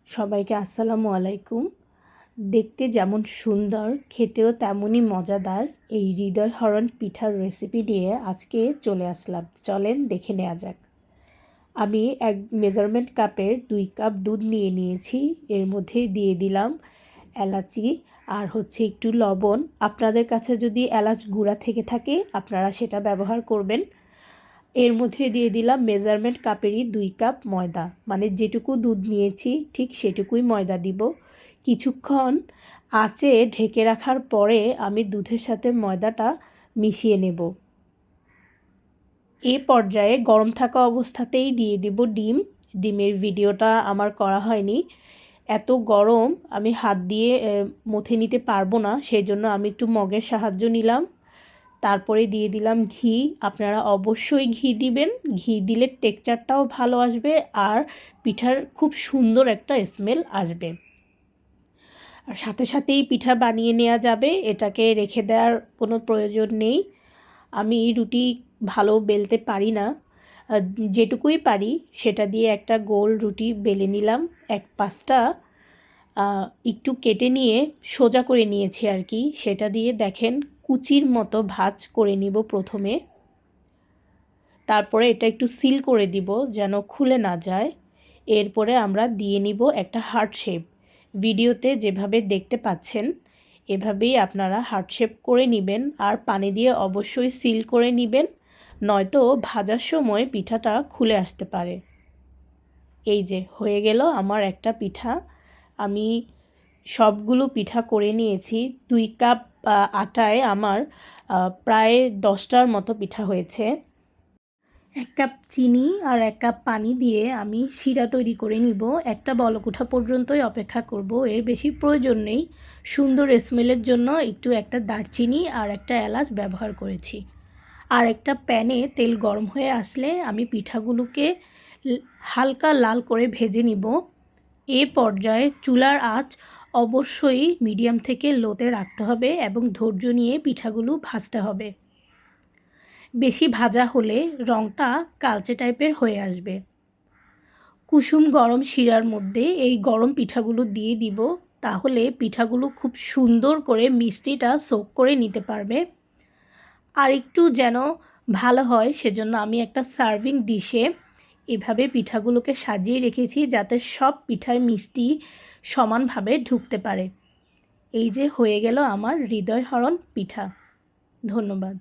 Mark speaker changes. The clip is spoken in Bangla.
Speaker 1: সবাইকে আসসালামু আলাইকুম। দেখতে যেমন সুন্দর, খেতেও তেমনই মজাদার এই হৃদয়হরণ পিঠার রেসিপি নিয়ে আজকে চলে আসলাম। চলেন দেখে নেওয়া যাক। আমি এক মেজারমেন্ট কাপের 2 কাপ দুধ নিয়ে নিয়েছি। এর মধ্যে দিয়ে দিলাম এলাচি আর একটু লবণ। আপনাদের কাছে যদি এলাচ গুঁড়া থেকে থাকে আপনারা সেটা ব্যবহার করবেন। এর মধ্যে দিয়ে দিলাম মেজারমেন্ট কাপেরই 2 কাপ ময়দা, মানে যেটুকু দুধ নিয়েছি ঠিক সেটুকুই ময়দা দিব। কিছুক্ষণ আঁচে ঢেকে রাখার পরে আমি দুধের সাথে ময়দাটা মিশিয়ে নেব। এই পর্যায়ে গরম থাকা অবস্থাতেই দিয়ে দিব ডিম। ডিমের ভিডিওটা আমার করা হয়নি, এত গরম আমি হাত দিয়ে মথে নিতে পারবো না, সেই জন্য আমি একটু মগের সাহায্য নিলাম। তারপরে দিয়ে দিলাম ঘি। আপনারা অবশ্যই ঘি দিবেন, ঘি দিলে টেক্সচারটাও ভালো আসবে আর পিঠার খুব সুন্দর একটা স্মেল আসবে। আর সাথে সাথেই পিঠা বানিয়ে নেওয়া যাবে, এটাকে রেখে দেওয়ার কোনো প্রয়োজন নেই। আমি রুটি ভালো বেলতে পারি না, যেটুকুই পারি সেটা দিয়ে একটা গোল রুটি বেলে নিলাম। এক পাশটা একটু কেটে নিয়ে সোজা করে নিয়েছি আর কি। সেটা দিয়ে দেখেন কুচির মতো ভাঁজ করে নিব প্রথমে। তারপরে এটা একটু সিল করে দিব যেন খুলে না যায়। এরপরে আমরা দিয়ে নিব একটা হার্ট শেপ। ভিডিওতে যেভাবে দেখতে পাচ্ছেন এভাবেই আপনারা হার্ট শেপ করে নেবেন আর পানি দিয়ে অবশ্যই সিল করে নেবেন, নয়তো ভাজার সময় পিঠাটা খুলে আসতে পারে। এই যে হয়ে গেল আমার একটা পিঠা। আমি সবগুলো পিঠা করে নিয়েছি। 2 কাপ আটায় আমার প্রায় 10টার মতো পিঠা হয়েছে। 1 কাপ চিনি আর 1 কাপ পানি দিয়ে আমি শিরা তৈরি করে নিব। একটা বলক ওঠা পর্যন্তই অপেক্ষা করব, এর বেশি প্রয়োজন নেই। সুন্দর স্মেলের জন্য একটু একটা দারচিনি আর একটা এলাচ ব্যবহার করেছি। আর একটা প্যানে তেল গরম হয়ে আসলে আমি পিঠাগুলোকে হালকা লাল করে ভেজে নিব। এ পর্যায়ে চুলার আঁচ অবশ্যই মিডিয়াম থেকে লোতে রাখতে হবে এবং ধৈর্য নিয়ে পিঠাগুলো ভাজতে হবে। বেশি ভাজা হলে রঙটা কালচে টাইপের হয়ে আসবে। কুসুম গরম শিরার মধ্যে এই গরম পিঠাগুলো দিয়ে দিব, তাহলে পিঠাগুলো খুব সুন্দর করে মিষ্টিটা সোক করে নিতে পারবে। আর একটু যেন ভালো হয় সেজন্য আমি একটা সার্ভিং ডিশে এভাবে পিঠাগুলোকে সাজিয়ে রেখেছি যাতে সব পিঠায় মিষ্টি সমানভাবে ঢুকতে পারে। এই যে হয়ে গেল আমার হৃদয়হরণ পিঠা। ধন্যবাদ।